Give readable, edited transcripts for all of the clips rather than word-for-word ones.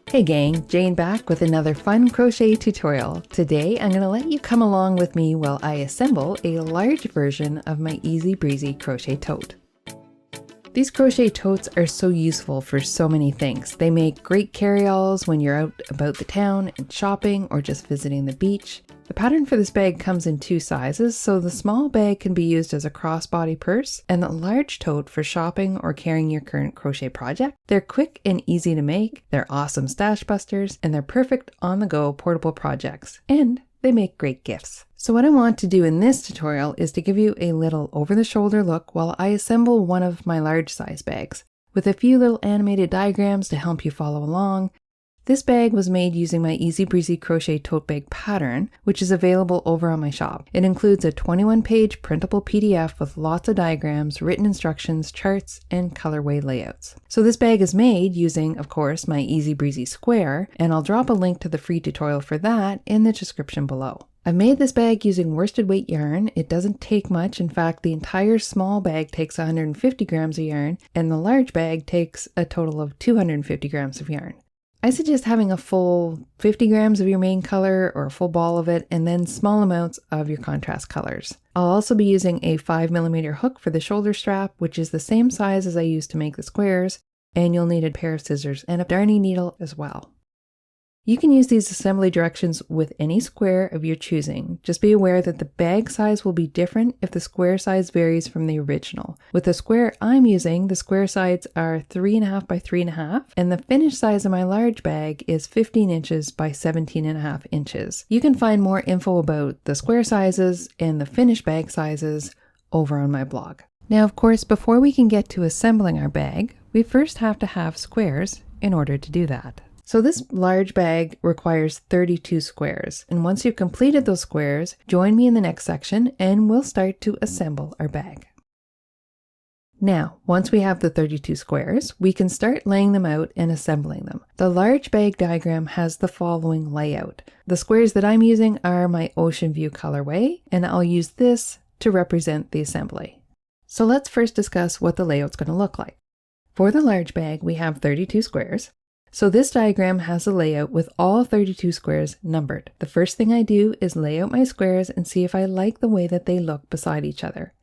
Hey gang, Jane back with another fun crochet tutorial. Today I'm going to let you come along with me while I assemble a large version of my Easy Breezy Crochet Tote. These crochet totes are so useful for so many things. They make great carry-alls when you're out about the town and shopping or just visiting the beach. The pattern for this bag comes in two sizes, so the small bag can be used as a crossbody purse and the large tote for shopping or carrying your current crochet project. They're quick and easy to make, they're awesome stash busters, and they're perfect on-the-go portable projects. And they make great gifts. So what I want to do in this tutorial is to give you a little over-the-shoulder look while I assemble one of my large size bags, with a few little animated diagrams to help you follow along. This bag was made using my Easy Breezy Crochet Tote Bag pattern, which is available over on my shop. It includes a 21-page printable PDF with lots of diagrams, written instructions, charts, and colorway layouts. So this bag is made using, of course, my Easy Breezy square, and I'll drop a link to the free tutorial for that in the description below. I've made this bag using worsted weight yarn. It doesn't take much. In fact, the entire small bag takes 150 grams of yarn, and the large bag takes a total of 250 grams of yarn. I suggest having a full 50 grams of your main color or a full ball of it, and then small amounts of your contrast colors. I'll also be using a 5mm hook for the shoulder strap, which is the same size as I used to make the squares, and you'll need a pair of scissors and a darning needle as well. You can use these assembly directions with any square of your choosing. Just be aware that the bag size will be different if the square size varies from the original. With the square I'm using, the square sides are 3.5 by 3.5, and the finished size of my large bag is 15 inches by 17.5 inches. You can find more info about the square sizes and the finished bag sizes over on my blog. Now, of course, before we can get to assembling our bag, we first have to have squares in order to do that. So this large bag requires 32 squares, and once you've completed those squares, join me in the next section and we'll start to assemble our bag. Now, once we have the 32 squares, we can start laying them out and assembling them. The large bag diagram has the following layout. The squares that I'm using are my Ocean View colorway, and I'll use this to represent the assembly. So let's first discuss what the layout's going to look like. For the large bag, we have 32 squares. So this diagram has a layout with all 32 squares numbered. The first thing I do is lay out my squares and see if I like the way that they look beside each other.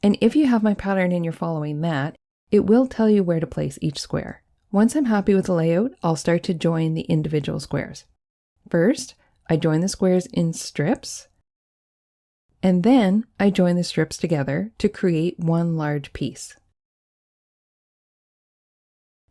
And if you have my pattern and you're following that, it will tell you where to place each square. Once I'm happy with the layout, I'll start to join the individual squares. First, I join the squares in strips, and then I join the strips together to create one large piece.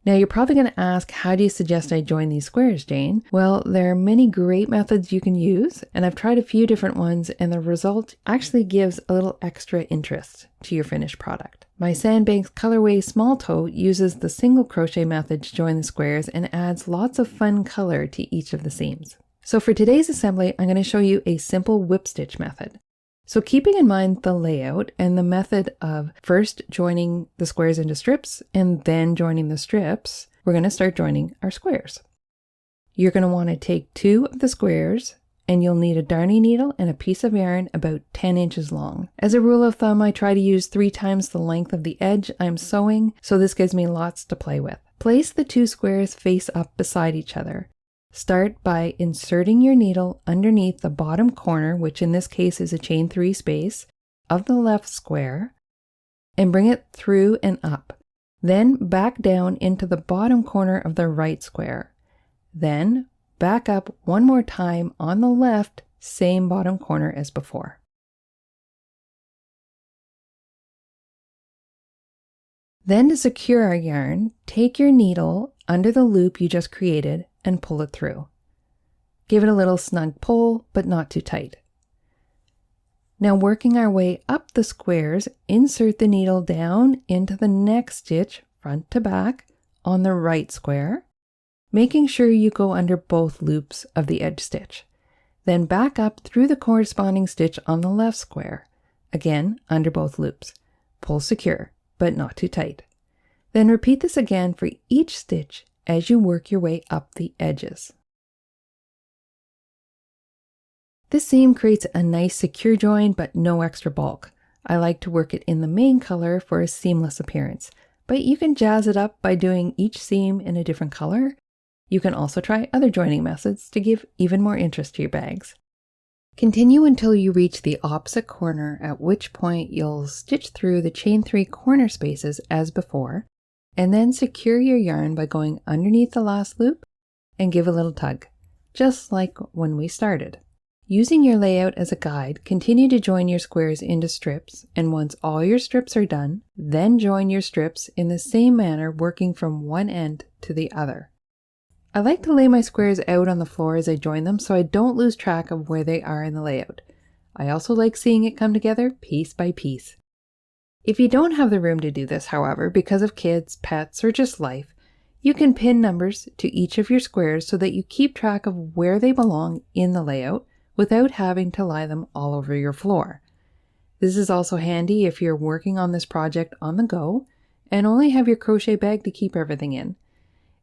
Now you're probably going to ask, how do you suggest I join these squares, Jane? Well, there are many great methods you can use, and I've tried a few different ones, and the result actually gives a little extra interest to your finished product. My Sandbanks colorway small tote uses the single crochet method to join the squares and adds lots of fun color to each of the seams. So for today's assembly, I'm going to show you a simple whip stitch method. So keeping in mind the layout and the method of first joining the squares into strips and then joining the strips, we're going to start joining our squares. You're going to want to take 2 of the squares, and you'll need a darning needle and a piece of yarn about 10 inches long. As a rule of thumb, I try to use 3 times the length of the edge I'm sewing, so this gives me lots to play with. Place the 2 squares face up beside each other. Start by inserting your needle underneath the bottom corner, which in this case is a chain 3 space, of the left square, and bring it through and up. Then back down into the bottom corner of the right square. Then back up one more time on the left, same bottom corner as before. Then to secure our yarn, take your needle under the loop you just created and pull it through. Give it a little snug pull, but not too tight. Now working our way up the squares, insert the needle down into the next stitch, front to back, on the right square, making sure you go under both loops of the edge stitch. Then back up through the corresponding stitch on the left square, again under both loops. Pull secure, but not too tight. Then repeat this again for each stitch as you work your way up the edges. This seam creates a nice secure join but no extra bulk. I like to work it in the main color for a seamless appearance, but you can jazz it up by doing each seam in a different color. You can also try other joining methods to give even more interest to your bags. Continue until you reach the opposite corner, at which point you'll stitch through the chain 3 corner spaces as before, and then secure your yarn by going underneath the last loop and give a little tug, just like when we started. Using your layout as a guide, continue to join your squares into strips, and once all your strips are done, then join your strips in the same manner, working from one end to the other. I like to lay my squares out on the floor as I join them so I don't lose track of where they are in the layout. I also like seeing it come together piece by piece. If you don't have the room to do this, however, because of kids, pets, or just life, you can pin numbers to each of your squares so that you keep track of where they belong in the layout without having to lie them all over your floor. This is also handy if you're working on this project on the go and only have your crochet bag to keep everything in.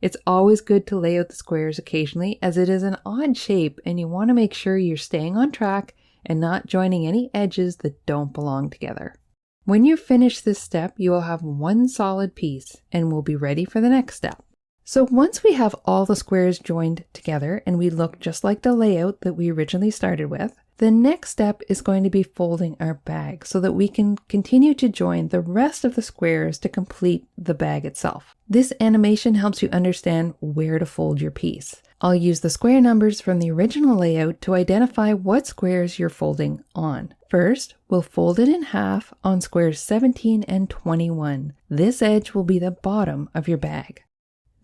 It's always good to lay out the squares occasionally, as it is an odd shape and you want to make sure you're staying on track and not joining any edges that don't belong together. When you finish this step, you will have one solid piece and will be ready for the next step. So once we have all the squares joined together and we look just like the layout that we originally started with, the next step is going to be folding our bag so that we can continue to join the rest of the squares to complete the bag itself. This animation helps you understand where to fold your piece. I'll use the square numbers from the original layout to identify what squares you're folding on. First, we'll fold it in half on squares 17 and 21. This edge will be the bottom of your bag.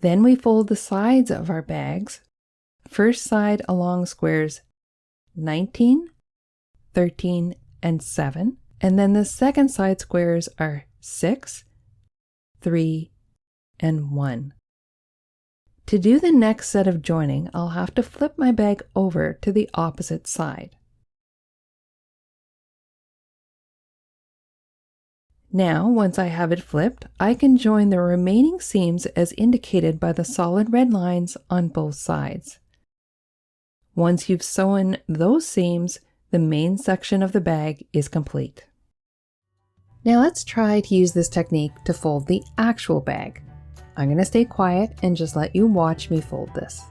Then we fold the sides of our bags, first side along squares 19, 13, and 7, and then the second side squares are 6, 3, and 1. To do the next set of joining, I'll have to flip my bag over to the opposite side. Now, once I have it flipped, I can join the remaining seams as indicated by the solid red lines on both sides. Once you've sewn those seams, the main section of the bag is complete. Now let's try to use this technique to fold the actual bag. I'm going to stay quiet and just let you watch me fold this.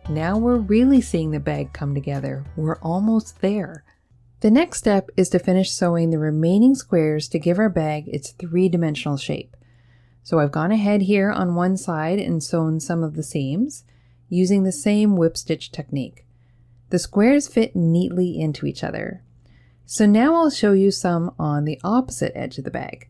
Now we're really seeing the bag come together. We're almost there. The next step is to finish sewing the remaining squares to give our bag its three-dimensional shape. So I've gone ahead here on one side and sewn some of the seams using the same whip stitch technique. The squares fit neatly into each other. So now I'll show you some on the opposite edge of the bag.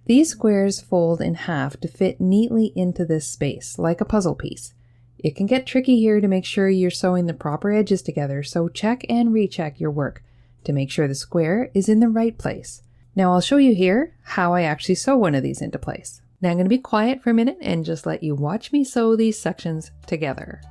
These squares fold in half to fit neatly into this space, like a puzzle piece. It can get tricky here to make sure you're sewing the proper edges together, so check and recheck your work to make sure the square is in the right place. Now I'll show you here how I actually sew one of these into place. Now I'm going to be quiet for a minute and just let you watch me sew these sections together.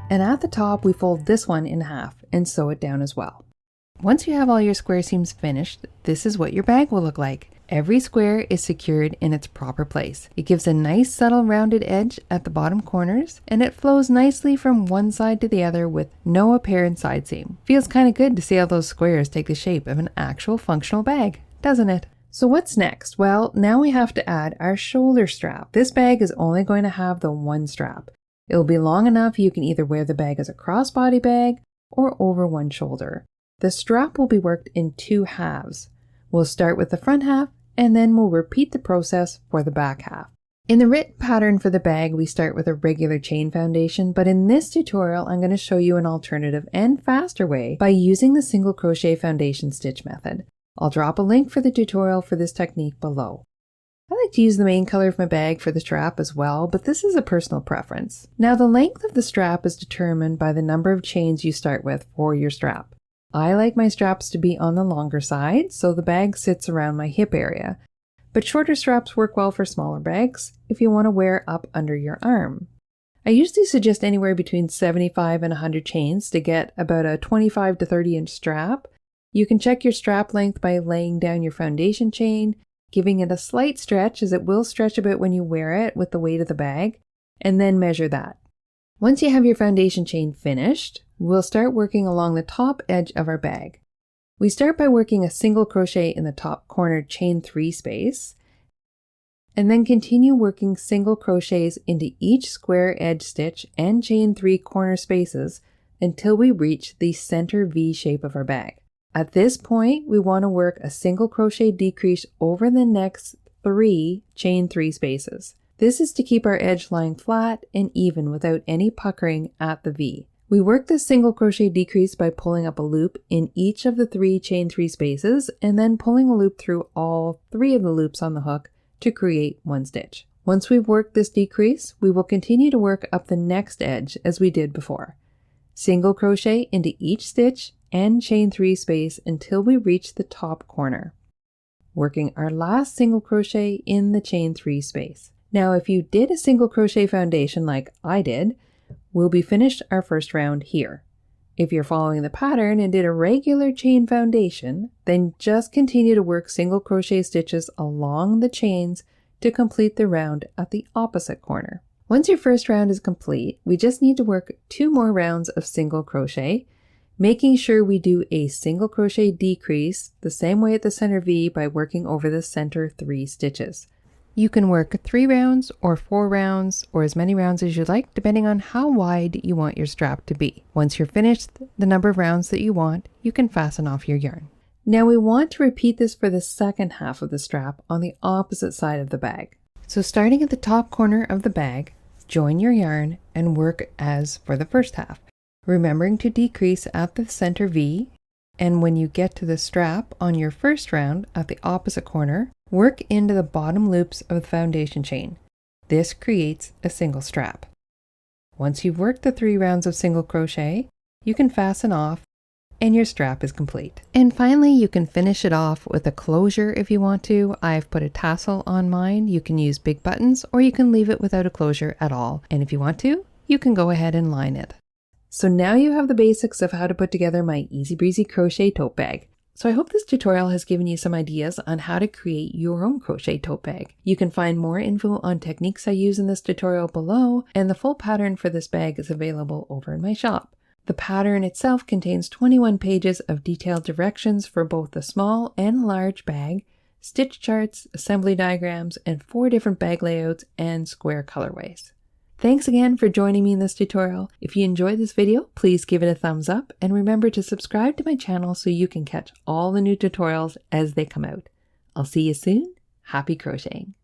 And at the top, we fold this one in half and sew it down as well. Once you have all your square seams finished, this is what your bag will look like. Every square is secured in its proper place. It gives a nice subtle rounded edge at the bottom corners, and it flows nicely from one side to the other with no apparent side seam. Feels kind of good to see how those squares take the shape of an actual functional bag, doesn't it? So what's next? Well, now we have to add our shoulder strap. This bag is only going to have the one strap. It will be long enough you can either wear the bag as a crossbody bag or over one shoulder. The strap will be worked in 2 halves. We'll start with the front half and then we'll repeat the process for the back half. In the written pattern for the bag, we start with a regular chain foundation, but in this tutorial, I'm going to show you an alternative and faster way by using the single crochet foundation stitch method. I'll drop a link for the tutorial for this technique below. I like to use the main color of my bag for the strap as well, but this is a personal preference. Now the length of the strap is determined by the number of chains you start with for your strap. I like my straps to be on the longer side, so the bag sits around my hip area. But shorter straps work well for smaller bags if you want to wear up under your arm. I usually suggest anywhere between 75 and 100 chains to get about a 25 to 30 inch strap. You can check your strap length by laying down your foundation chain, giving it a slight stretch as it will stretch a bit when you wear it with the weight of the bag, and then measure that. Once you have your foundation chain finished, we'll start working along the top edge of our bag. We start by working a single crochet in the top corner chain 3 space, and then continue working single crochets into each square edge stitch and chain 3 corner spaces until we reach the center V shape of our bag. At this point, we want to work a single crochet decrease over the next 3 chain 3 spaces. This is to keep our edge line flat and even without any puckering at the V. We work this single crochet decrease by pulling up a loop in each of the 3 chain 3 spaces and then pulling a loop through all 3 of the loops on the hook to create 1 stitch. Once we've worked this decrease, we will continue to work up the next edge as we did before. Single crochet into each stitch and chain 3 space until we reach the top corner, working our last single crochet in the chain 3 space. Now, if you did a single crochet foundation like I did, we'll be finished our first round here. If you're following the pattern and did a regular chain foundation, then just continue to work single crochet stitches along the chains to complete the round at the opposite corner. Once your first round is complete, we just need to work 2 more rounds of single crochet, making sure we do a single crochet decrease the same way at the center V by working over the center 3 stitches. You can work 3 rounds or 4 rounds or as many rounds as you like, depending on how wide you want your strap to be. Once you're finished the number of rounds that you want, you can fasten off your yarn. Now we want to repeat this for the second half of the strap on the opposite side of the bag. So starting at the top corner of the bag, join your yarn and work as for the first half, remembering to decrease at the center V, and when you get to the strap on your first round at the opposite corner, work into the bottom loops of the foundation chain. This creates a single strap. Once you've worked the 3 rounds of single crochet, you can fasten off and your strap is complete. And finally, you can finish it off with a closure if you want to. I've put a tassel on mine. You can use big buttons or you can leave it without a closure at all. And if you want to, you can go ahead and line it. So now you have the basics of how to put together my Easy Breezy Crochet Tote Bag. So I hope this tutorial has given you some ideas on how to create your own crochet tote bag. You can find more info on techniques I use in this tutorial below, and the full pattern for this bag is available over in my shop. The pattern itself contains 21 pages of detailed directions for both the small and large bag, stitch charts, assembly diagrams, and 4 different bag layouts and square colorways. Thanks again for joining me in this tutorial. If you enjoyed this video, please give it a thumbs up and remember to subscribe to my channel so you can catch all the new tutorials as they come out. I'll see you soon. Happy crocheting!